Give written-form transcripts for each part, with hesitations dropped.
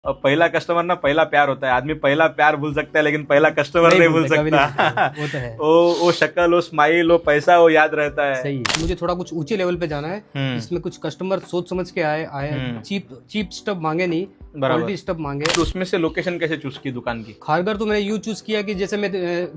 और पहला कस्टमर ना पहला प्यार होता है। आदमी पहला प्यार भूल सकता है लेकिन पहला कस्टमर नहीं भूल सकता। वो तो है। वो शक्ल, वो स्माइल, वो पैसा, वो याद रहता है। सही है। मुझे थोड़ा कुछ ऊंचे लेवल पे जाना है, इसमें कुछ कस्टमर सोच समझ के आए चीप स्टफ मांगे नहीं, क्वालिटी स्टफ मांगे। तो उसमें से लोकेशन कैसे चूज की दुकान की? खारगर तो मैंने यूं चूज किया कि जैसे मैं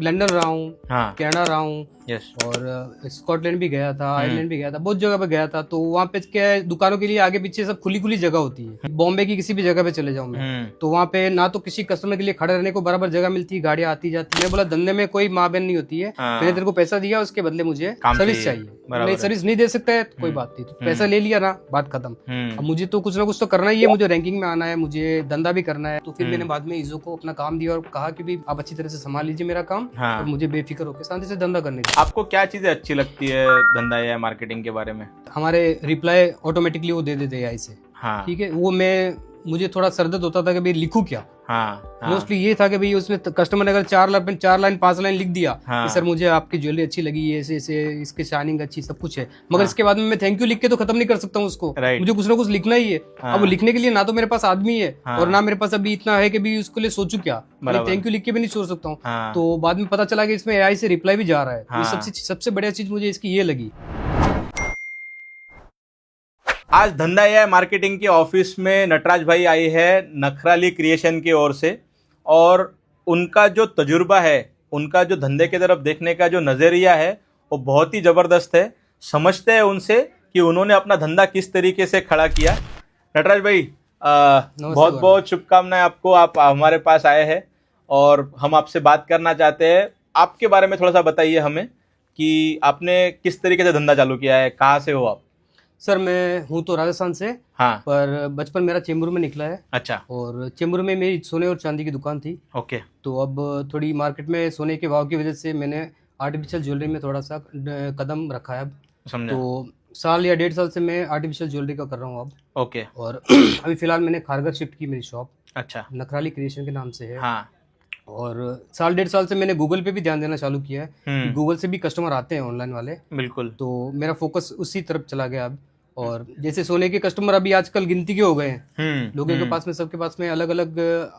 लंदन रहा हूँ, हाँ, कनाडा रहा हूँ, यस, और स्कॉटलैंड भी गया था, आयरलैंड भी गया था, बहुत जगह पे गया था। तो वहाँ पे क्या है, दुकानों के लिए आगे पीछे सब खुली खुली जगह होती है। बॉम्बे की किसी भी जगह पे चले जाऊँ मैं, तो वहाँ पे ना तो किसी कस्टमर के लिए खड़े रहने को बराबर जगह मिलती है, गाड़ियाँ आती जाती है। मैं बोला धंधे में कोई माँ बहन नहीं होती है, मैंने तेरे को पैसा दिया, उसके बदले मुझे सर्विस चाहिए। नहीं सर्विस नहीं दे सकता है तो कोई बात नहीं, तो पैसा ले लिया ना, बात खत्म। अब मुझे तो कुछ ना कुछ तो करना ही है, मुझे रैंकिंग में आना है, मुझे धंधा भी करना है। तो फिर मैंने बाद में ईजो को अपना काम दिया और कहा कि भी आप अच्छी तरह से संभाल लीजिए मेरा काम, और मुझे बेफिक्र होकर शांति से धंधा करने दीजिए। आपको क्या चीजें अच्छी लगती है धंधा या मार्केटिंग के बारे में? हमारे रिप्लाई ऑटोमेटिकली वो दे देते AI से। हाँ, ठीक है, वो मुझे थोड़ा सरदर्द होता था कि भाई लिखूं क्या। हाँ, मोस्टली ये था कि भाई उसमें कस्टमर ने अगर 4 लाइन 5 लाइन लिख दिया कि सर मुझे आपकी ज्वेलरी अच्छी लगी, ऐसे ऐसे इसके शाइनिंग अच्छी, सब कुछ है, मगर इसके बाद में मैं थैंक यू लिख के तो खत्म नहीं कर सकता हूँ उसको। मुझे कुछ ना कुछ लिखना ही है। अब लिखने के लिए ना तो मेरे पास आदमी है और ना मेरे पास अभी इतना है कि भी उसके लिए सोचूं क्या, थैंक यू लिख के भी नहीं सोच सकता हूँ। तो बाद में पता चला कि इसमें AI से रिप्लाई भी जा रहा है। सबसे बढ़िया चीज मुझे इसकी ये लगी। आज धंधा या मार्केटिंग के ऑफिस में नटराज भाई आए हैं नखराली क्रिएशन की ओर से, और उनका जो तजुर्बा है, उनका जो धंधे की तरफ देखने का जो नज़रिया है वो बहुत ही ज़बरदस्त है। समझते हैं उनसे कि उन्होंने अपना धंधा किस तरीके से खड़ा किया। नटराज भाई, बहुत बहुत शुभकामनाएं आपको, आप हमारे पास आए हैं और हम आपसे बात करना चाहते हैं। आपके बारे में थोड़ा सा बताइए हमें कि आपने किस तरीके से धंधा चालू किया है, कहाँ से हो आप? सर मैं हूँ तो राजस्थान से, हाँ, पर बचपन मेरा चेंबूर में निकला है। अच्छा, और चेंबूर में मेरी सोने और चांदी की दुकान थी। ओके। तो अब थोड़ी मार्केट में सोने के भाव की वजह से मैंने आर्टिफिशियल ज्वेलरी में थोड़ा सा कदम रखा है अब। समझा। तो साल या 1.5 साल से मैं आर्टिफिशियल ज्वेलरी का कर रहा हूँ अब। ओके। और अभी फिलहाल मैंने खारगर शिफ्ट की मेरी शॉप, अच्छा, नखराली क्रिएशन के नाम से है। हाँ, और साल 1.5 साल से मैंने गूगल पे भी ध्यान देना चालू किया है। गूगल से भी कस्टमर आते हैं ऑनलाइन वाले, बिल्कुल। तो मेरा फोकस उसी तरफ चला गया अब। और जैसे सोने के कस्टमर अभी आजकल गिनती के हो गए हैं, लोगों के पास में, सबके पास में अलग अलग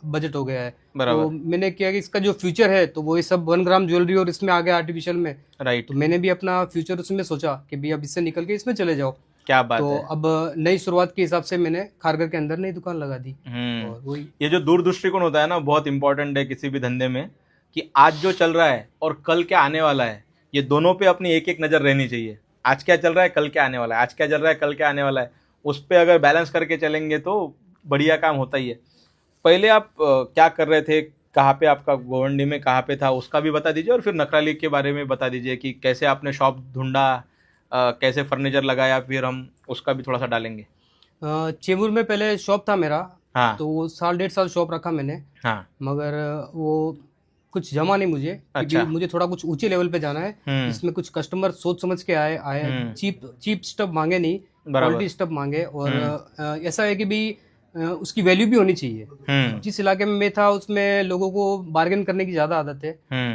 बजट हो गया है। तो मैंने किया कि इसका जो फ्यूचर है तो वो ये सब 1 ग्राम ज्वेलरी और इसमें आ गया आर्टिफिशियल में। राइट। तो मैंने भी अपना फ्यूचर उसमें सोचा कि भी अब इससे निकल के इसमें चले जाओ। क्या बात तो है। अब नई शुरुआत के हिसाब से मैंने खारगर के अंदर नई दुकान लगा दी। और वही ये जो दूरदृष्टिकोण होता है ना, बहुत इंपॉर्टेंट है किसी भी धंधे में, कि आज जो चल रहा है और कल क्या आने वाला है, ये दोनों पे अपनी एक एक नज़र रहनी चाहिए। आज क्या चल रहा है, कल क्या आने वाला है, आज क्या चल रहा है, कल क्या आने वाला है, उस पर अगर बैलेंस करके चलेंगे तो बढ़िया काम होता ही है। पहले आप क्या कर रहे थे, कहाँ पे आपका गोवंडी में कहाँ पे था, उसका भी बता दीजिए, और फिर नखराली के बारे में बता दीजिए कि कैसे आपने शॉप ढूंढा, कैसे फर्नीचर लगाया, फिर हम उसका भी थोड़ा सा डालेंगे। चेंबूर में पहले शॉप था मेरा। हाँ, तो वो साल 1.5 साल शॉप रखा मैंने। हाँ, मगर वो कुछ जमा नहीं मुझे। अच्छा, मुझे थोड़ा कुछ ऊंचे लेवल पे जाना है, जिसमें कुछ कस्टमर सोच समझ के आए चीप स्टफ मांगे नहीं, क्वालिटी स्टफ मांगे। और ऐसा है कि भी उसकी वैल्यू भी होनी चाहिए। जिस इलाके में मैं था उसमें लोगों को बार्गेन करने की ज्यादा आदत है।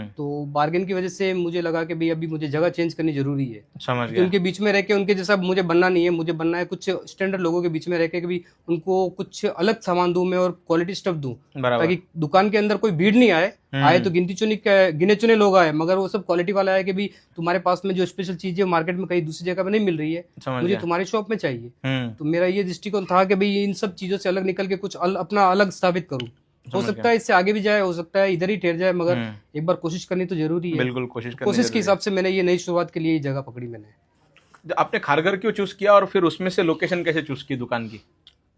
तो बार्गेन की वजह से मुझे लगा कि भाई अभी मुझे जगह चेंज करनी जरूरी है। समझ गया। उनके बीच में रह के उनके जैसा मुझे बनना नहीं है, मुझे बनना है कुछ स्टैंडर्ड लोगों के बीच में रह के भी उनको कुछ अलग सामान दूं मैं और क्वालिटी स्टफ दूं, ताकि दुकान के अंदर कोई भीड़ नहीं आए तो गिने चुने लोग आए, मगर वो सब क्वालिटी वाला है कि भी तुम्हारे पास में जो स्पेशल चीज है मार्केट में कहीं दूसरी जगह पे नहीं मिल रही है, मुझे तुम्हारी शॉप में चाहिए। तो मेरा ये दृष्टिकोण था कि भाई इन सब चीजों से अलग निकल के कुछ अपना अलग स्थापित करूं। हो सकता है इससे आगे भी जाए, हो सकता है इधर ही ठहर जाए, मगर एक बार कोशिश करनी तो जरूरी है। बिल्कुल, कोशिश के हिसाब से मैंने ये नई शुरुआत के लिए जगह पकड़ी मैंने। आपने खारगर क्यों चूज किया, और फिर उसमें से लोकेशन कैसे चूज की दुकान की?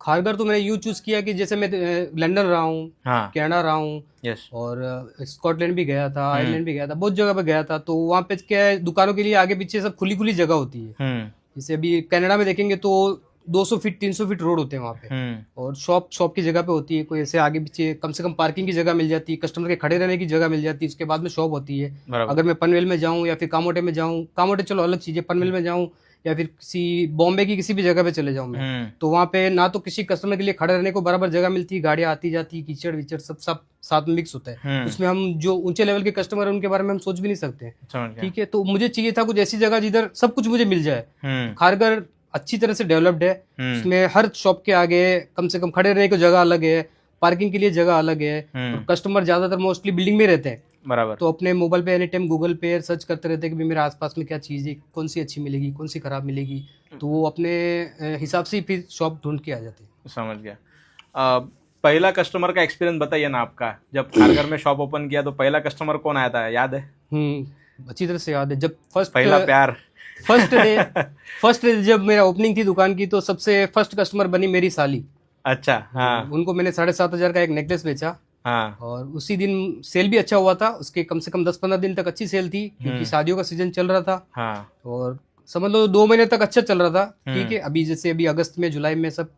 खारगर तो मैंने यूं चूज किया कि जैसे मैं लंदन रहा हूँ, हाँ, कनाडा रहा हूँ, यस, और स्कॉटलैंड भी गया था, आयरलैंड भी गया था, बहुत जगह पे गया था। तो वहाँ पे क्या है, दुकानों के लिए आगे पीछे सब खुली खुली जगह होती है। जैसे अभी कनाडा में देखेंगे तो 200 फीट 300 फीट रोड होते हैं वहाँ पे, और शॉप की जगह पे होती है। कोई ऐसे आगे पीछे कम से कम पार्किंग की जगह मिल जाती है, कस्टमर के खड़े रहने की जगह मिल जाती है, उसके बाद में शॉप होती है। अगर मैं पनवेल में जाऊँ या फिर कामोटे में जाऊँ, कामोटे चलो अलग चीज़ है, पनवेल में जाऊँ या फिर किसी बॉम्बे की किसी भी जगह पे चले जाऊँ मैं, तो वहाँ पे ना तो किसी कस्टमर के लिए खड़े रहने को बराबर जगह मिलती है, गाड़ियाँ आती जाती, कीचड़ विचड़ सब साथ में मिक्स होता है। उसमें हम जो ऊंचे लेवल के कस्टमर है उनके बारे में हम सोच भी नहीं सकते। ठीक है, तो मुझे चाहिए था कुछ ऐसी जगह जिधर सब कुछ मुझे मिल जाए। खारगर अच्छी तरह से डेवलप्ड है, उसमें हर शॉप के आगे कम से कम खड़े रहने की जगह अलग है, पार्किंग के लिए जगह अलग है, और कस्टमर ज्यादातर मोस्टली बिल्डिंग में रहते हैं, बराबर। तो अपने मोबाइल पे एनी टाइम गूगल पे सर्च करते रहते हैं कि भाई मेरे आसपास में क्या चीज़ है, कौन सी अच्छी मिलेगी, कौन सी खराब मिलेगी, तो वो अपने हिसाब से ही फिर शॉप ढूंढ के आ जाते हैं। समझ गया। पहला कस्टमर का एक्सपीरियंस बताइए ना आपका, जब खारघर में शॉप ओपन किया तो पहला कस्टमर कौन आया था, याद है? अच्छी तरह से याद है। जब पहला प्यार फर्स्ट डे जब मेरा ओपनिंग थी दुकान की, तो सबसे फर्स्ट कस्टमर बनी मेरी साली। अच्छा, हाँ। उनको मैंने 7,500 का एक नेकलेस बेचा, हाँ। और उसी दिन सेल भी अच्छा हुआ था, उसके कम से कम 10-15 दिन तक अच्छी सेल थी, क्योंकि शादियों का सीजन चल रहा था। हाँ। और समझ लो 2 महीने तक अच्छा चल रहा था, ठीक है। अभी जैसे अभी अगस्त में, जुलाई में सब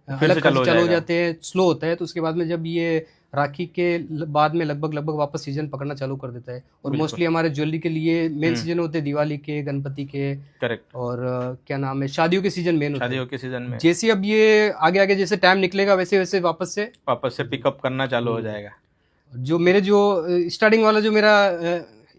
अलग चालू हो जाते हैं, स्लो होता है, तो उसके बाद में जब ये राखी के बाद में लगभग वापस सीजन पकड़ना चालू कर देता है। और मोस्टली हमारे ज्वेलरी के लिए मेन सीजन होते हैं दिवाली के, गणपति के, करेक्ट, और क्या नाम है, शादियों के सीजन मेन होते हैं। शादियों के सीजन में जैसे अब ये आगे जैसे टाइम निकलेगा, वैसे वैसे वापस से पिकअप करना चालू हो जाएगा। जो मेरे जो स्टार्टिंग वाला जो मेरा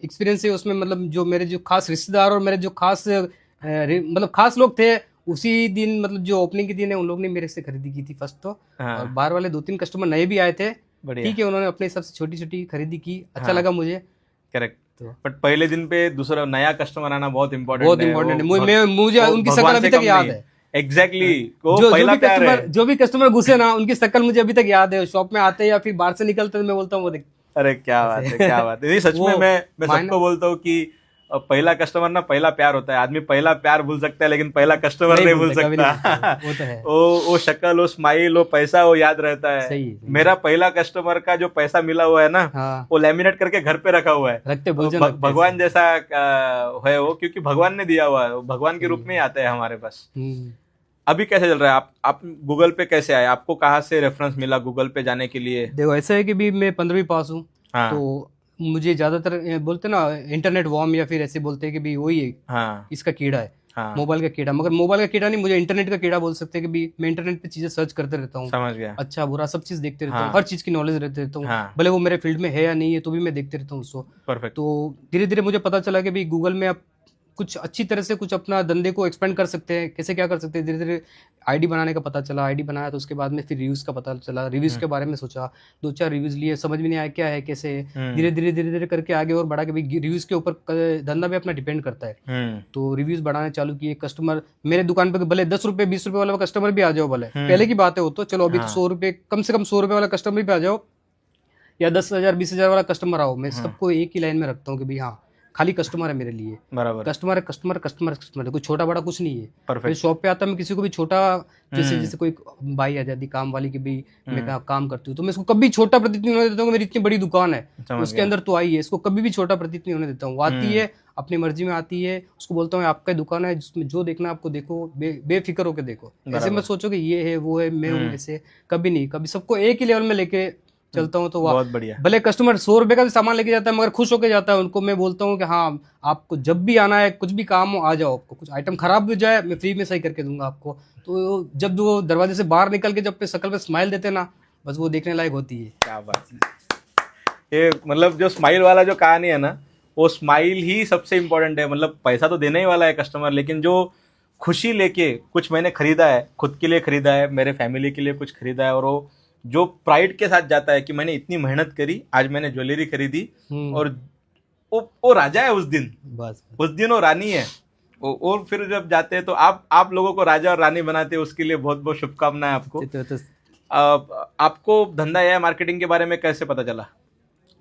एक्सपीरियंस है, उसमें मतलब जो मेरे जो खास रिश्तेदार और मेरे जो खास मतलब खास लोग थे, उसी दिन मतलब जो ओपनिंग के दिन है, उन लोग ने मेरे से खरीदी की थी फर्स्ट तो। और बाहर वाले 2-3 कस्टमर नए भी आए थे, ठीक है, उन्होंने अपने हिसाब से छोटी छोटी खरीदी की, अच्छा लगा मुझे। करेक्ट। बट पहले दिन पे दूसरा नया कस्टमर आना बहुत इम्पोर्टेंट है। मुझे उनकी शक्ल अभी तक याद है। एग्जैक्टली, पहला प्यार है। जो भी कस्टमर घुसे ना, उनकी शक्ल मुझे अभी तक याद है। शॉप में आते या फिर बाहर से निकलते मैं बोलता हूँ वो देख। अरे क्या बात है, क्या बात है। नहीं, सच में मैं सबको बोलता हूँ कि पहला कस्टमर ना पहला प्यार होता है। आदमी पहला प्यार भूल सकता है, लेकिन पहला कस्टमर नहीं भूल सकता। वो तो है। वो शक्ल, वो स्माइल, वो पैसा, वो याद रहता है। सही। मेरा पहला कस्टमर का जो पैसा मिला हुआ है ना, वो लैमिनेट करके घर पे रखा हुआ है। भगवान जैसा है वो, क्योंकि भगवान ने दिया हुआ है, भगवान के रूप में ही आता है हमारे पास। अभी कैसे चल रहा है? आप गूगल पे कैसे आए? आपको कहाँ से रेफरेंस मिला गूगल पे जाने के लिए? देखो, ऐसा है कि भी मैं 15वीं पास हूँ, तो मुझे ज्यादातर बोलते ना इंटरनेट वॉर्म, या फिर ऐसे बोलते हैं कि भी वही है, इसका कीड़ा है, मोबाइल का कीड़ा। मगर मोबाइल का कीड़ा नहीं, मुझे इंटरनेट का कीड़ा बोल सकते हैं कि भी मैं इंटरनेट पे चीजें सर्च करते रहता हूँ। समझ गया। अच्छा बुरा सब चीज देखते रहता हूँ, हर चीज की नॉलेज रहते रहता हूँ, भले वो मेरे फील्ड में है या नहीं है, तो भी मैं देखते रहता हूँ उसको। परफेक्ट। तो धीरे धीरे मुझे पता चला कि भी गूगल में आप कुछ अच्छी तरह से कुछ अपना धंधे को एक्सपेंड कर सकते हैं। कैसे क्या कर सकते हैं, धीरे धीरे आईडी बनाने का पता चला। आईडी बनाया तो उसके बाद में फिर रिव्यूज का पता चला, रिव्यूज के बारे में सोचा, 2-4 रिव्यूज लिए, समझ में नहीं आया क्या है कैसे है। धीरे धीरे करके आगे और बढ़ा के भी रिव्यूज के ऊपर धंधा भी अपना डिपेंड करता है। तो रिव्यूज बढ़ाने चालू किए। कस्टमर मेरे दुकान पे भले 10 रुपए 20 रुपए वाला कस्टमर भी आ जाओ, भले पहले की बात है वो तो, चलो अभी तो 100 रुपए, कम से कम 100 रुपए वाला कस्टमर भी आ जाओ, या 10,000 20,000 वाला कस्टमर आओ, मैं सबको एक ही लाइन में रखता हूँ कि भाई हाँ, खाली कस्टमर है मेरे लिए। बराबर। कस्टमर है, कस्टमर कस्टमर कस्टमर है, कोई छोटा बड़ा कुछ नहीं है। परफेक्ट। शॉप पे आता मैं किसी को भी छोटा, जैसे कोई भाई आ जाती काम वाली की भी मैं काम करती हूँ, तो मैं इसको कभी छोटा प्रतीत नहीं होने देता हूँ। मेरी इतनी बड़ी दुकान है, उसके अंदर तो आई है, इसको कभी भी छोटा प्रतीत नहीं होने देता हूँ। आती है अपनी मर्जी में आती है, उसको बोलता हूँ आपका दुकान है, जिसमें जो देखना आपको देखो, बेफिक्र होकर देखो। ऐसे मत सोचो कि ये है वो है, मैं हूँ, ऐसे कभी नहीं। कभी सबको एक ही लेवल में लेके चलता हूँ। तो बहुत बढ़िया। भले कस्टमर 100 रुपए का भी सामान लेके जाता है, मगर खुश होके जाता है। उनको मैं बोलता हूँ कि हाँ, आपको जब भी आना है, कुछ भी काम हो आ जाओ, आपको कुछ आइटम खराब भी हो जाए मैं फ्री में सही करके दूंगा आपको। तो जब वो दरवाजे से बाहर निकल के जब पे शक्ल पे स्माइल देते ना, बस वो देखने लायक होती है। क्या बात है। ये मतलब जो स्माइल वाला जो कहानी है ना, वो स्माइल ही सबसे इम्पोर्टेंट है। मतलब पैसा तो देने ही वाला है कस्टमर, लेकिन जो खुशी लेके कुछ मैंने खरीदा है, खुद के लिए खरीदा है, मेरे फैमिली के लिए कुछ खरीदा है, और वो जो प्राइड के साथ जाता है कि मैंने इतनी मेहनत करी, आज मैंने ज्वेलरी खरीदी, और वो राजा है उस दिन, बस उस दिन वो रानी है। और फिर जब जाते हैं तो आप लोगों को राजा और रानी बनाते हैं, उसके लिए बहुत बहुत शुभकामनाएं आपको। आपको धंधा या मार्केटिंग के बारे में कैसे पता चला?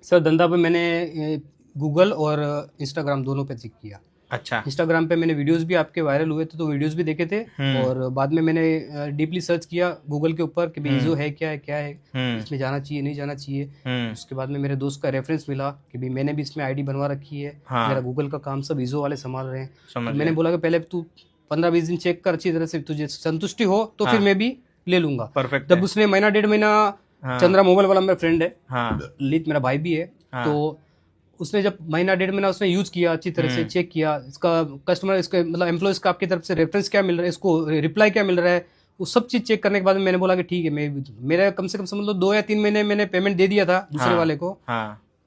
सर, धंधा पे मैंने गूगल और इंस्टाग्राम दोनों पे चेक किया। अच्छा। इंस्टाग्राम पे मैंने वीडियोस भी आपके वायरल हुए थे, तो वीडियोस भी देखे थे, और बाद में मैंने डीपली सर्च किया गूगल के ऊपर कि ईजो है क्या है, इसमें जाना चाहिए नहीं जाना चाहिए। उसके बाद में मेरे दोस्त का रेफरेंस मिला कि भाई मैंने भी इसमें आईडी बनवा रखी है, मेरा गूगल का काम सब ईजो वाले संभाल रहे हैं। तो मैंने बोला कि पहले तू 15-20 दिन चेक कर अच्छी तरह से, तुझे संतुष्टि हो तो फिर मैं भी ले लूंगा। परफेक्ट। जब उसने महीना 1.5 महीना, चंद्रा मोबाइल वाला मेरा फ्रेंड है, ललित मेरा भाई भी है, तो उसने जब महीना 1.5 महीना उसने यूज किया, अच्छी तरह से चेक किया, इसका कस्टमर, इसके मतलब एम्प्लॉयज का आपकी तरफ से रेफरेंस क्या मिल रहा है, इसको रिप्लाई क्या मिल रहा है, वो सब चीज चेक करने के बाद मैंने बोला कि ठीक है, मेरा कम से कम समझ लो 2 या 3 महीने मैंने पेमेंट दे दिया था दूसरे वाले को।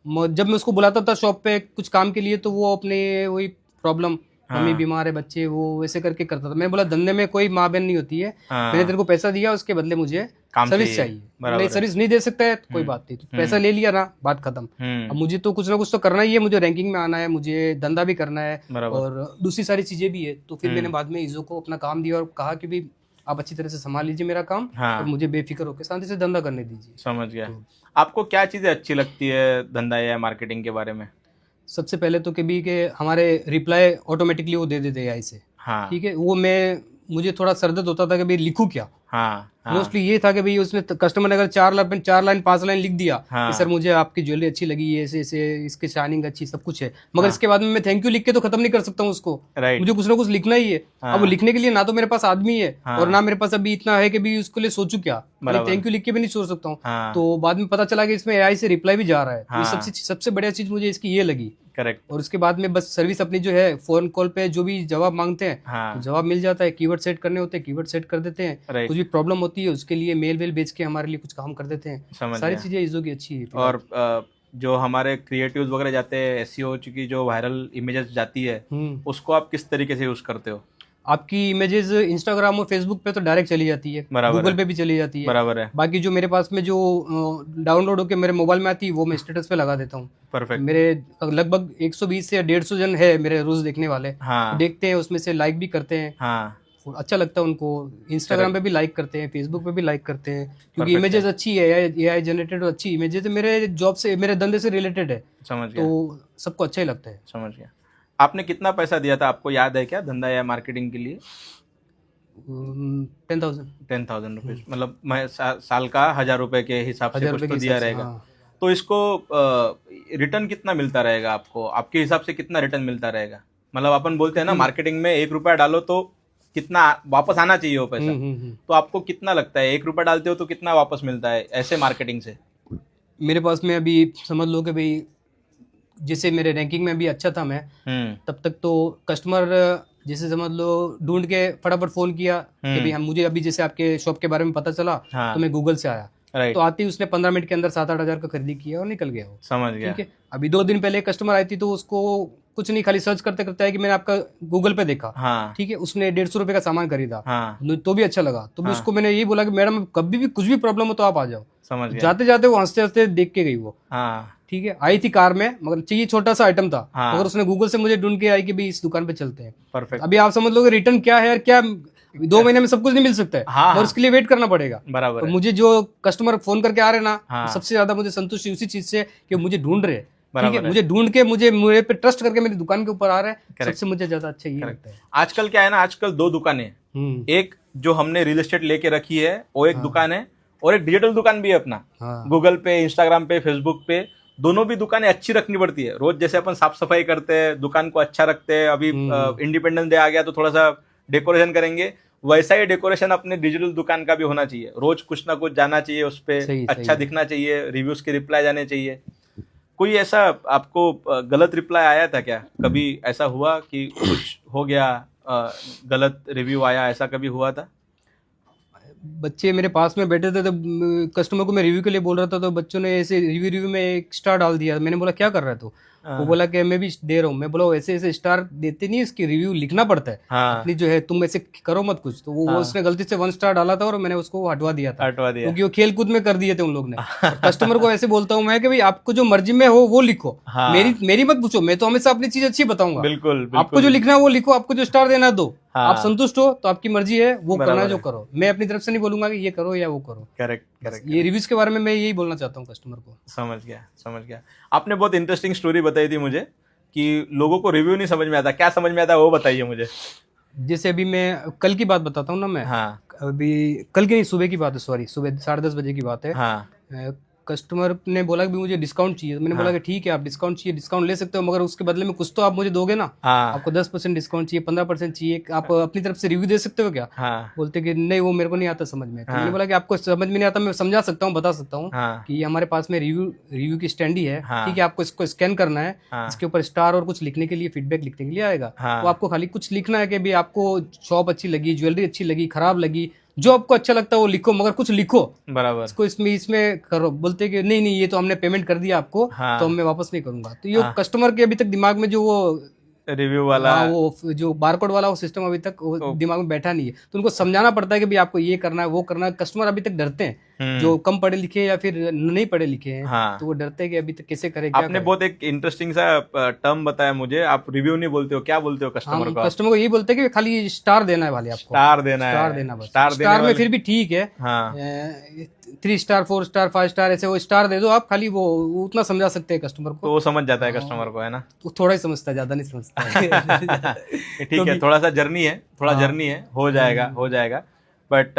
जब मैं उसको बुलाता था शॉप पे कुछ काम के लिए, तो वो अपने वही प्रॉब्लम, मम्मी बीमार है, बच्चे, वो वैसे करके करता था। मैंने बोला धंधे में कोई माँ बहन नहीं होती है, मैंने तेरे को पैसा दिया, उसके बदले मुझे काम सर्विस चाहिए। चाहिए। बराबर नहीं है। सर्विस नहीं दे सकता है तो कोई बात नहीं, तो पैसा ले लिया ना, बात खत्म। अब मुझे तो कुछ ना कुछ तो करना ही है, मुझे रैंकिंग में आना है, मुझे धंधा भी करना है बराबर। और दूसरी सारी चीजें भी है। तो फिर मैंने बाद में ईजो को अपना काम दिया और कहा कि भाई आप अच्छी तरह से संभाल लीजिए मेरा काम हाँ। और मुझे बेफिक्र होकर शांति से धंधा करने दीजिए। समझ गया। आपको क्या चीजें अच्छी लगती है धंधा या मार्केटिंग के बारे में? सबसे पहले तो कभी के हमारे रिप्लाई ऑटोमेटिकली वो दे देते हैं एआई से, हाँ ठीक है। वो मुझे थोड़ा सरदर्द होता था कि भाई लिखूं क्या। हाँ हाँ मोस्टली ये था कि भाई उसने कस्टमर ने अगर 4 लाइन 5 लाइन लिख दिया हाँ। कि सर मुझे आपकी ज्वेलरी अच्छी लगी, ये ऐसे ऐसे इसकी शाइनिंग अच्छी सब कुछ है, मगर हाँ। इसके बाद में मैं थैंक यू लिख के तो खत्म नहीं कर सकता हूँ उसको। राइट। मुझे कुछ ना कुछ लिखना ही है। हाँ। अब वो लिखने के लिए ना तो मेरे पास आदमी है हाँ। और ना मेरे पास अभी इतना है कि भी उसके लिए सोचूं क्या, बराबर। थैंक यू लिख के भी नहीं सोच सकता हूँ। हाँ। तो बाद में पता चला कि इसमें एआई से रिप्लाई भी जा रहा है। तो ये हाँ। सबसे बढ़िया चीज मुझे इसकी ये लगी। करेक्ट। और उसके बाद में बस सर्विस अपनी जो है, फोन कॉल पे जो भी जवाब मांगते हैं हाँ। तो जवाब मिल जाता है। कीवर्ड सेट करने होते हैं, कीवर्ड सेट कर देते हैं। राइट। कुछ भी प्रॉब्लम होती है उसके लिए मेल वेल भेज के हमारे लिए कुछ काम कर देते हैं। समझ सारी गया। चीजें ईजो की अच्छी है। और जो हमारे क्रिएटिव्स वगैरह जाते हैं, एसईओ की जो वायरल इमेजेस जाती है उसको आप किस तरीके से यूज करते हो? आपकी इमेजेस इंस्टाग्राम और फेसबुक पे तो डायरेक्ट चली जाती है, बराबर गूगल है। पे भी चली जाती है। बराबर है। बाकी जो मेरे पास में जो डाउनलोड होकर मेरे मोबाइल में आती है वो मैं स्टेटस पे लगा देता हूँ। परफेक्ट। मेरे लगभग 120 से 150 जन है मेरे रोज देखने वाले। हाँ देखते हैं, उसमें से लाइक भी करते हैं। हाँ अच्छा लगता है उनको। इंस्टाग्राम पे भी लाइक करते हैं, फेसबुक पे भी लाइक करते हैं, क्योंकि Perfect इमेजेस अच्छी है, एआई जनरेटेड और अच्छी इमेजेस मेरे जॉब से, मेरे धंधे से रिलेटेड है, समझ गया। तो सबको अच्छा ही लगता है। समझ गया। आपने कितना पैसा दिया था, आपको याद है क्या, धंधा या मार्केटिंग के लिए? 10,000 10,000 रुपीज, मतलब मैं साल का 1,000 रुपए के हिसाब से 1,000 कुछ रुपए तो के दिया हिसाब से, रहेगा। हाँ। तो इसको रिटर्न कितना मिलता रहेगा आपको, आपके हिसाब से कितना रिटर्न मिलता रहेगा? मतलब अपन बोलते हैं ना मार्केटिंग में 1 रुपया डालो तो कितना वापस आना चाहिए वो पैसा, तो आपको कितना लगता है 1 रुपया डालते हो तो कितना वापस मिलता है ऐसे मार्केटिंग से? मेरे पास में अभी समझ लो कि भाई जैसे मेरे रैंकिंग में अभी अच्छा था मैं, तब तक तो कस्टमर जैसे समझ लो ढूंढ के फटाफट फोन किया कि भाई हम, मुझे अभी जैसे आपके शॉप के बारे में पता चला तो मैं गूगल से आया, तो आते ही उसने 15 मिनट के अंदर 7-8 हज़ार का खरीदी किया और निकल गया वो। समझ गया। ठीक है। अभी 2 दिन पहले कस्टमर आई थी तो उसको कुछ नहीं, खाली सर्च करते करते है कि मैंने आपका गूगल पे देखा। हाँ। ठीक है। उसने 150 रुपए का सामान खरीदा। हाँ। तो भी अच्छा लगा, तो भी उसको मैंने यही बोला कि मैडम कभी भी कुछ भी प्रॉब्लम हो तो आप आ जाओ। समझ गया। जाते जाते वो हंसते हंसते देख के गई वो। हाँ। ठीक है। आई थी कार में, मगर चाहिए छोटा सा आइटम था, हाँ। मगर उसने गूगल से मुझे ढूंढ के आई कि भाई इस दुकान पे चलते हैं। परफेक्ट। अभी आप समझ लो रिटर्न क्या है, क्या 2 महीने में सब कुछ नहीं मिल सकता है। हाँ, और उसके लिए वेट करना पड़ेगा। बराबर तो है। मुझे जो कस्टमर फोन करके आ रहे हैं ना, हाँ। सबसे ज्यादा मुझे संतुष्टि उसी चीज से कि मुझे ढूंढ रहे हैं। ठीक बराबर है। है। मुझे ढूंढ के मेरे पे ट्रस्ट करके मेरी दुकान के ऊपर आ रहा है, सबसे मुझे ज्यादा अच्छा ये लगता है। आजकल क्या है ना, आजकल 2 दुकानें, एक जो हमने रियल एस्टेट लेके रखी है वो एक दुकान है, और एक डिजिटल दुकान भी है अपना। गूगल पे, इंस्टाग्राम पे, फेसबुक पे, दोनों भी दुकानें अच्छी रखनी पड़ती है। रोज जैसे अपन साफ सफाई करते हैं, दुकान को अच्छा रखते हैं, अभी इंडिपेंडेंस डे आ गया तो थोड़ा सा डेकोरेशन करेंगे, वैसा ही डेकोरेशन अपने डिजिटल दुकान का भी होना चाहिए। रोज कुछ ना कुछ जाना चाहिए उस पर, अच्छा दिखना चाहिए, रिव्यूज के रिप्लाई जाने चाहिए। कोई ऐसा आपको गलत रिप्लाई आया था क्या? कभी ऐसा हुआ कि कुछ हो गया, गलत रिव्यू आया, ऐसा कभी हुआ था? बच्चे मेरे पास में बैठे थे तो कस्टमर को मैं रिव्यू के लिए बोल रहा था, तो बच्चों ने ऐसे रिव्यू में 1 स्टार डाल दिया। मैंने बोला क्या कर रहा है तू? वो बोला कि मैं भी दे रहा हूँ। मैं बोला ऐसे ऐसे स्टार देते नहीं, इसकी रिव्यू लिखना पड़ता है। अपनी जो है तुम ऐसे करो मत कुछ। तो वो उसने गलती से 1 स्टार डाला था और मैंने उसको हटवा दिया था, क्योंकि वो खेल कूद में कर दिए थे उन लोग ने। कस्टमर को ऐसे बोलता हूँ मैं कि भाई आपको जो मर्जी में हो वो लिखो, मेरी मत पूछो। मैं तो हमेशा अपनी चीज अच्छी बताऊंगा। बिल्कुल। आपको जो लिखना है वो लिखो, आपको जो स्टार देना दो। आप संतुष्ट हो तो आपकी मर्जी है, वो करना जो करो। मैं अपनी तरफ से नहीं बोलूंगा कि ये करो या वो करो। करेक्ट। ये रिव्यूज के बारे में मैं यही बोलना चाहता हूँ कस्टमर को। समझ गया। आपने बहुत इंटरेस्टिंग स्टोरी बताई थी मुझे कि लोगों को रिव्यू नहीं समझ में आता। क्या समझ में आता है वो बताइए मुझे। जैसे अभी मैं कल की बात बताता हूँ ना मैं। हाँ। अभी कल की नहीं, सुबह की बात है, सॉरी, सुबह 10:30 बजे की बात है। हाँ। कस्टमर ने बोला कि मुझे डिस्काउंट चाहिए। मैंने बोला कि ठीक है, आप डिस्काउंट चाहिए, डिस्काउंट ले सकते हो, मगर उसके बदले में कुछ तो आप मुझे दोगे ना। आपको 10% डिस्काउंट चाहिए, 15% चाहिए, आप अपनी तरफ से रिव्यू दे सकते हो क्या? बोलते कि नहीं वो मेरे को नहीं आता समझ में। तो मैंने बोला कि आपको समझ में नहीं आता, मैं समझा सकता हूँ, बता सकता हूँ कि हमारे पास में रिव्यू की स्टैंडी है। ठीक है। आपको इसको स्कैन करना है, इसके ऊपर स्टार और कुछ लिखने के लिए, फीडबैक लिखने के लिए आएगा। तो आपको खाली कुछ लिखना है कि भाई आपको शॉप अच्छी लगी, ज्वेलरी अच्छी लगी, खराब लगी, जो आपको अच्छा लगता है वो लिखो, मगर कुछ लिखो। बराबर। इसको इसमें करो। बोलते कि नहीं ये तो हमने पेमेंट कर दिया आपको, तो मैं वापस नहीं करूंगा। तो ये कस्टमर के अभी तक दिमाग में जो वो रिव्यू वाला। हाँ, वो जो बारकोड वाला वो सिस्टम अभी तक वो दिमाग में बैठा नहीं है, तो उनको समझाना पड़ता है कि भाई आपको ये करना है, वो करना है। कस्टमर अभी तक डरते हैं, जो कम पढ़े लिखे या फिर नहीं पढ़े लिखे हैं। हाँ। तो वो डरते हैं कि अभी तक कैसे करें, क्या आपने करें। बहुत एक इंटरेस्टिंग सा टर्म बताया मुझे, आप रिव्यू नहीं बोलते हो, क्या बोलते हो कस्टमर को? कस्टमर को यही बोलते हैं कि खाली स्टार देना है वाले आपको, स्टार देना है, स्टार देना बस। स्टार देने स्टार में वाले। फिर भी ठीक है, हाँ 3 स्टार 4 स्टार 5 स्टार ऐसे वो स्टार दे दो आप, खाली वो उतना समझा सकते हैं कस्टमर तो को। वो समझ जाता है कस्टमर को, है ना? वो थोड़ा ही समझता है, ज्यादा नहीं समझता है। ठीक है, थोड़ा सा जर्नी है, थोड़ा जर्नी है, हो जाएगा हो जाएगा। बट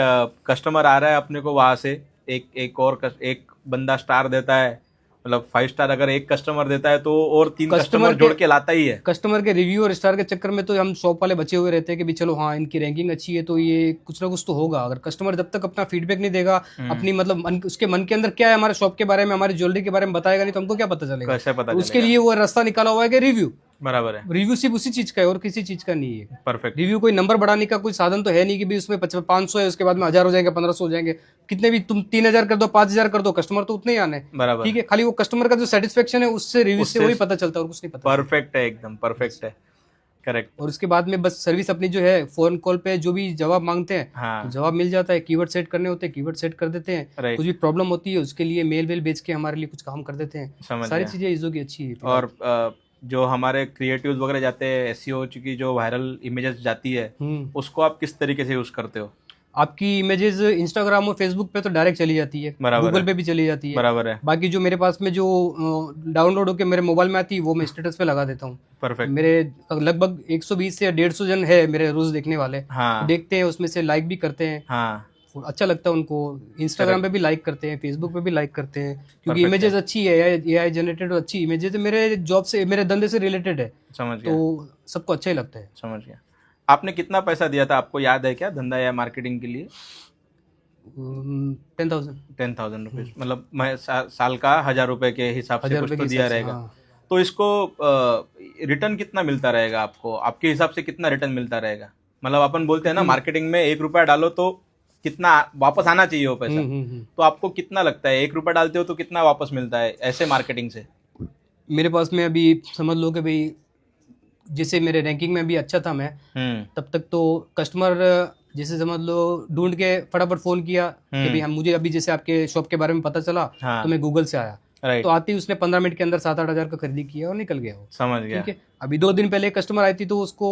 कस्टमर आ रहा है अपने को वहां से, एक बंदा स्टार देता है, मतलब 5 स्टार अगर एक कस्टमर देता है तो और 3 कस्टमर जोड़ के लाता ही है। कस्टमर के रिव्यू और स्टार के चक्कर में तो हम शॉप वाले बचे हुए रहते हैं कि भी चलो हाँ इनकी रैंकिंग अच्छी है तो ये कुछ ना कुछ तो होगा। अगर कस्टमर जब तक अपना फीडबैक नहीं देगा, अपनी मतलब उसके मन के अंदर क्या है हमारे शॉप के बारे में, हमारी ज्वेलरी के बारे में बताएगा नहीं, तो हमको क्या पता चलेगा? कैसे पता तो उसके चलेगा? लिए वो रास्ता निकाला हुआ है कि रिव्यू। बराबर है, रिव्यू सिर्फ उसी चीज का है और किसी चीज का नहीं है। परफेक्ट। रिव्यू कोई नंबर बढ़ाने का कोई साधन तो है नहीं कि भी उसमें 500 है उसके बाद में 1000 हो जाएंगे, 1500 हो जाएंगे, कितने भी तुम 3000 कर दो, 5000 कर दो, कस्टमर तो उतने ही आने। बराबर, ठीक है, खाली वो कस्टमर का जो सेटिस्फेक्शन है उससे रिव्यू से वही पता चलता है और कुछ नहीं पता। परफेक्ट है, एकदम परफेक्ट है, करेक्ट। और उसके बाद में बस सर्विस अपनी जो है, फोन कॉल पे जो भी जवाब मांगते हैं हाँ तो जवाब मिल जाता है। कीवर्ड सेट करने होते हैं, कीवर्ड सेट कर देते हैं। राइट, कुछ भी प्रॉब्लम होती है उसके लिए मेल वेल भेज के हमारे लिए कुछ काम कर देते हैं। समझ सारी गया। चीजें इजो की अच्छी है। और जो हमारे क्रिएटिव्स वगैरह जाते हैं, एसईओ की जो वायरल इमेजेस जाती है, उसको आप किस तरीके से यूज करते हो? आपकी इमेजेस इंस्टाग्राम और फेसबुक पे तो डायरेक्ट चली जाती है, बराबर गूगल है, पे भी चली जाती है। बराबर है, बाकी जो मेरे पास में जो डाउनलोड होके मेरे मोबाइल में आती है वो मैं स्टेटस पे लगा देता हूँ। परफेक्ट। मेरे लगभग 120 से 150 जन है मेरे रोज देखने वाले, हाँ देखते हैं, उसमें से लाइक भी करते हैं। हाँ, अच्छा लगता है उनको। इंस्टाग्राम पे भी लाइक करते हैं, फेसबुक पे भी लाइक करते हैं, क्योंकि Perfect इमेजेस अच्छी है, एआई जनरेटेड अच्छी इमेजेस है, मेरे जॉब से, मेरे धंधे से रिलेटेड है, समझ गया, तो सबको अच्छा ही लगता है। समझ गया। आपने कितना पैसा दिया था, आपको याद है क्या, धंधा या मार्केटिंग के लिए? 10,000 10,000 रुपीज, मतलब मैं साल का 1000 रुपए के हिसाब से 1000 कुछ रुपए तो के दिया हिसाब से, रहेगा। हाँ। तो इसको रिटर्न कितना मिलता रहेगा आपको, आपके हिसाब से कितना रिटर्न मिलता रहेगा? मतलब अपन बोलते हैं ना मार्केटिंग में 1 रुपया डालो तो कितना वापस आना चाहिए वो पैसा, तो आपको कितना लगता है 1 रुपया डालते हो तो कितना वापस मिलता है ऐसे मार्केटिंग से? मेरे पास में अभी समझ लो कि भाई जैसे मेरे रैंकिंग में भी अच्छा था मैं, तब तक तो कस्टमर जैसे समझ लो ढूंढ के फटाफट फोन किया कि भाई हम, मुझे अभी जैसे आपके शॉप के बारे में पता चला, हाँ, तो मैं गूगल से आया, राइट, तो आते ही उसने 15 मिनट के अंदर 7-8 हजार का खरीदी किया और निकल गया वो। समझ गया। ठीक है, अभी 2 दिन पहले कस्टमर आई थी तो उसको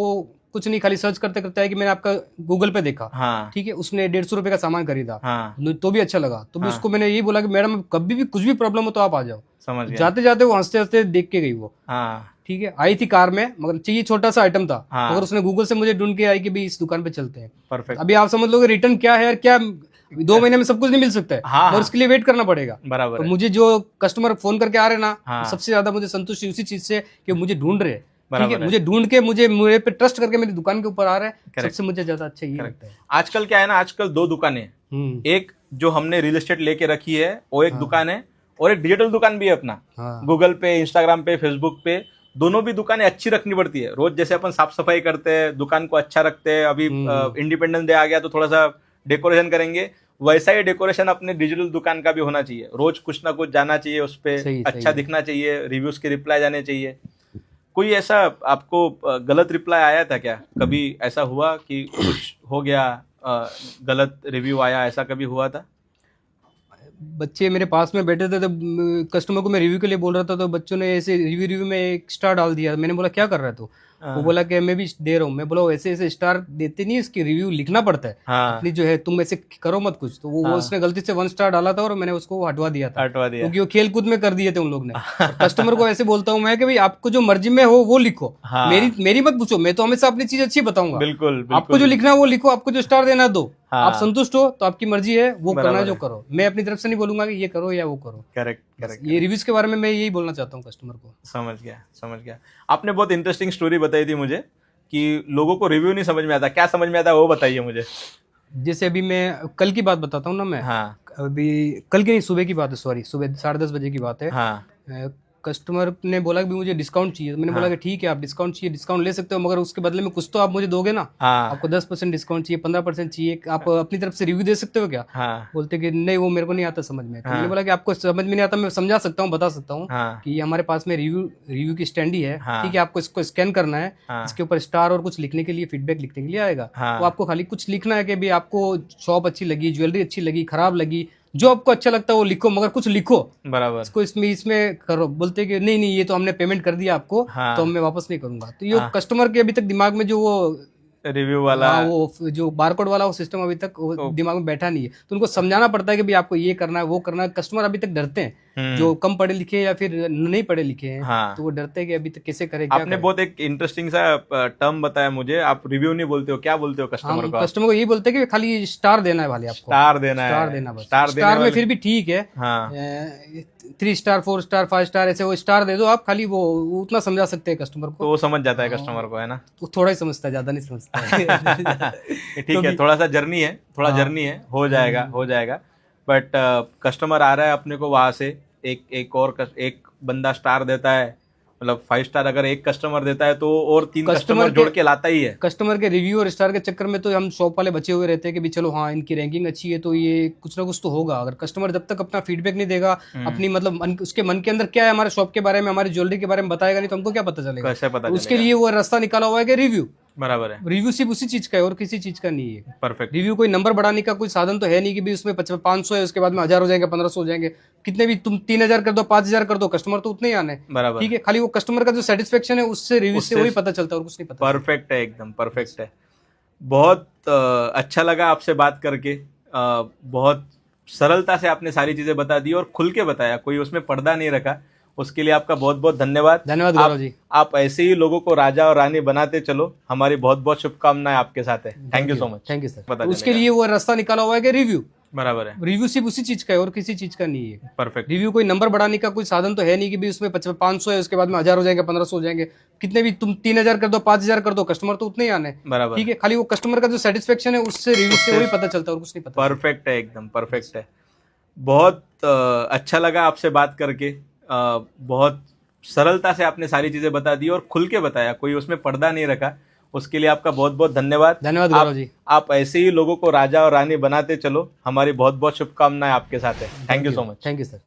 कुछ नहीं, खाली सर्च करते करते है कि मैंने आपका गूगल पे देखा, हाँ ठीक है, उसने 150 रुपए का सामान खरीदा, हाँ, तो भी अच्छा लगा, तो भी हाँ, उसको मैंने यही बोला कि मैडम कभी भी कुछ भी प्रॉब्लम हो तो आप आ जाओ। समझ गया। जाते जाते वो हंसते हंसते देख के गई वो, हाँ ठीक है, आई थी कार में, मगर चाहिए छोटा सा आइटम था, हाँ, मगर उसने गूगल से मुझे ढूंढ के आई कि भाई इस दुकान पे चलते हैं। परफेक्ट। अभी आप समझ लो कि रिटर्न क्या है यार, क्या 2 महीने में सब कुछ नहीं मिल सकता है, हाँ, और उसके लिए वेट करना पड़ेगा। बराबर तो है, मुझे जो कस्टमर फोन करके आ रहे हैं ना, हाँ, तो सबसे ज्यादा मुझे संतुष्टि उसी चीज से कि मुझे ढूंढ रहे हैं, ठीक बराबर है, है। मुझे ढूंढ के मुझे मेरे पे ट्रस्ट करके मेरी दुकान के ऊपर आ रहा है, Correct. सबसे मुझे ज्यादा अच्छा ये लगता है। आजकल क्या है ना, आजकल 2 दुकानें हैं, एक जो हमने रियल एस्टेट लेके रखी है वो एक दुकान है, और एक डिजिटल दुकान भी है अपना, गूगल पे, इंस्टाग्राम पे, फेसबुक पे, दोनों भी दुकानें अच्छी रखनी पड़ती है। रोज जैसे अपन साफ सफाई करते हैं, दुकान को अच्छा रखते हैं, अभी इंडिपेंडेंस डे आ गया तो थोड़ा सा डेकोरेशन करेंगे, वैसा ही डेकोरेशन अपने डिजिटल दुकान का भी होना चाहिए। रोज कुछ ना कुछ जाना चाहिए उस पर, अच्छा दिखना चाहिए, रिव्यूज के रिप्लाई जाने चाहिए। कोई ऐसा आपको गलत रिप्लाई आया था क्या, कभी ऐसा हुआ कि कुछ हो गया, गलत रिव्यू आया, ऐसा कभी हुआ था? बच्चे मेरे पास में बैठे थे, तो कस्टमर को मैं रिव्यू के लिए बोल रहा था, तो बच्चों ने ऐसे रिव्यू में 1 स्टार डाल दिया। मैंने बोला क्या कर रहा है तू? वो बोला कि मैं भी दे रहा हूँ। मैं बोला ऐसे ऐसे स्टार देते नहीं, इसकी रिव्यू लिखना पड़ता है, अपनी जो है, तुम ऐसे करो मत कुछ। तो वो उसने गलती से 1 स्टार डाला था और मैंने उसको हटवा दिया था, क्योंकि वो खेल कूद में कर दिए थे उन लोग ने। कस्टमर को ऐसे बोलता हूँ मैं कि भाई आपको जो मर्जी में हो वो लिखो, मेरी मत पूछो, मैं तो हमेशा अपनी चीज अच्छी बताऊंगा। बिल्कुल, आपको जो लिखना है वो लिखो, आपको जो स्टार देना दो, आप संतुष्ट हो तो आपकी मर्जी है, वो करना जो करो। मैं अपनी तरफ से नहीं बोलूंगा कि ये करो या वो करो। Correct correct. ये रिव्यूज के बारे में मैं यही बोलना चाहता हूँ कस्टमर को। समझ गया, समझ गया। आपने बहुत इंटरेस्टिंग स्टोरी बताई थी मुझे कि लोगों को रिव्यू नहीं समझ में आता, क्या समझ में आता है वो बताइए मुझे। जैसे अभी मैं कल की बात बताता हूँ ना मैं, हाँ, अभी कल की नहीं, सुबह की बात है, सॉरी, सुबह 10:30 बजे की बात है। हाँ, कस्टमर ने बोला कि भी मुझे डिस्काउंट चाहिए, तो मैंने बोला कि ठीक है आप डिस्काउंट चाहिए, डिस्काउंट ले सकते हो, मगर उसके बदले में कुछ तो आप मुझे दोगे ना। हाँ आपको 10% डिस्काउंट चाहिए, 15% चाहिए, आप अपनी तरफ से रिव्यू दे सकते हो क्या? हाँ बोलते कि नहीं वो मेरे को नहीं आता समझ में। तो मैंने बोला कि आपको समझ में नहीं आता, मैं समझा सकता हूँ, बता सकता हूँ हाँ कि हमारे पास में रिव्यू की स्टैंड ही है, हाँ। ठीक है, आपको इसको स्कैन करना है, हाँ। इसके ऊपर स्टार और कुछ लिखने के लिए, फीडबैक लिखने के लिए आएगा। हाँ। तो आपको खाली कुछ लिखना है कि भी आपको शॉप अच्छी लगी, ज्वेलरी अच्छी लगी, खराब लगी, जो आपको अच्छा लगता है वो लिखो, मगर कुछ लिखो बराबर। इसको इसमें करो। बोलते कि नहीं नहीं ये तो हमने पेमेंट कर दिया आपको, हाँ। तो मैं वापस नहीं करूंगा। तो ये कस्टमर के अभी तक दिमाग में जो वो रिव्यू वाला, हाँ, वो जो बारकोड वाला वो सिस्टम अभी तक वो दिमाग में बैठा नहीं है। तो उनको समझाना पड़ता है कि भाई आपको ये करना है, वो करना है। कस्टमर अभी तक डरते हैं, जो कम पढ़े लिखे या फिर नहीं पढ़े लिखे हैं, हाँ। तो वो डरते हैं कि अभी तक कैसे करें, क्या आपने करें। बहुत एक इंटरेस्टिंग सा टर्म बताया मुझे, आप रिव्यू नहीं बोलते हो, क्या बोलते हो कस्टमर को? कस्टमर को यही बोलते हैं कि खाली स्टार देना है भाई, आपको स्टार देना है, स्टार देना बस। स्टार देने स्टार में वाले- फिर भी ठीक है, हाँ 3 स्टार 4 स्टार 5 स्टार ऐसे वो स्टार दे दो आप, खाली वो उतना समझा सकते हैं कस्टमर तो को। वो समझ जाता है कस्टमर को, है ना? वो थोड़ा ही समझता है, ज्यादा नहीं समझता है। ठीक है, थोड़ा सा जर्नी है, थोड़ा जर्नी है, हो जाएगा हो जाएगा। बट कस्टमर आ रहा है अपने को वहां से, एक बंदा स्टार देता है, मतलब 5 स्टार अगर एक कस्टमर देता है तो और 3 कस्टमर जोड़ के लाता ही है। कस्टमर के रिव्यू और स्टार के चक्कर में तो हम शॉप वाले बचे हुए रहते हैं कि भी चलो हाँ इनकी रैंकिंग अच्छी है तो ये कुछ ना कुछ तो होगा। अगर कस्टमर जब तक अपना फीडबैक नहीं देगा, अपनी मतलब उसके मन के अंदर क्या है हमारे शॉप के बारे में, हमारी ज्वेलरी के बारे में बताएगा नहीं, तो हमको क्या पता चलेगा? कैसे पता उसके लिए वो रास्ता निकाला हुआ है कि रिव्यू। बराबर है, रिव्यू सिर्फ उसी चीज का है और किसी चीज का नहीं है। परफेक्ट। रिव्यू कोई नंबर बढ़ाने का कोई साधन तो है नहीं कि भी उसमें 500 है, उसके बाद में 1000 हो जाएंगे, 1500 हो जाएंगे, कितने भी तुम 3000 कर दो, 5000 कर दो, कस्टमर तो उतने ही आने। बराबर, ठीक है, खाली वो कस्टमर का जो सेटिस्फेक्शन है उससे रिव्यू से वही पता चलता है और कुछ नहीं पता। परफेक्ट है, एकदम परफेक्ट है। बहुत अच्छा लगा आपसे बात करके, बहुत सरलता से आपने सारी चीजें बता दी और खुल के बताया, कोई उसमें पर्दा नहीं रखा। उसके लिए आपका बहुत बहुत धन्यवाद। धन्यवाद गौरव जी। आप ऐसे ही लोगों को राजा और रानी बनाते चलो, हमारी बहुत बहुत शुभकामनाएं आपके साथ है। Thank you so much. Thank you sir. उसके लिए वो रास्ता निकाला हुआ है कि रिव्यू। बराबर है, रिव्यू सिर्फ उसी चीज का है और किसी चीज का नहीं है। परफेक्ट। रिव्यू कोई नंबर बढ़ाने का कोई साधन तो है नहीं कि भी उसमें 500 है, उसके बाद में 1000 हो जाएंगे, 1500 हो जाएंगे, कितने भी तुम 3000 कर दो, 5000 कर दो, कस्टमर तो उतने ही आने। बराबर, ठीक है, खाली वो कस्टमर का जो सेटिस्फेक्शन है उससे रिव्यू से वही पता चलता है और कुछ नहीं पता। परफेक्ट है, एकदम परफेक्ट है। बहुत अच्छा लगा आपसे बात करके, बहुत सरलता से आपने सारी चीजें बता दी और खुल के बताया, कोई उसमें पर्दा नहीं रखा। उसके लिए आपका बहुत बहुत धन्यवाद। धन्यवाद गौरव जी। आप ऐसे ही लोगों को राजा और रानी बनाते चलो, हमारी बहुत बहुत शुभकामनाएं आपके साथ है। Thank you so much. Thank you sir.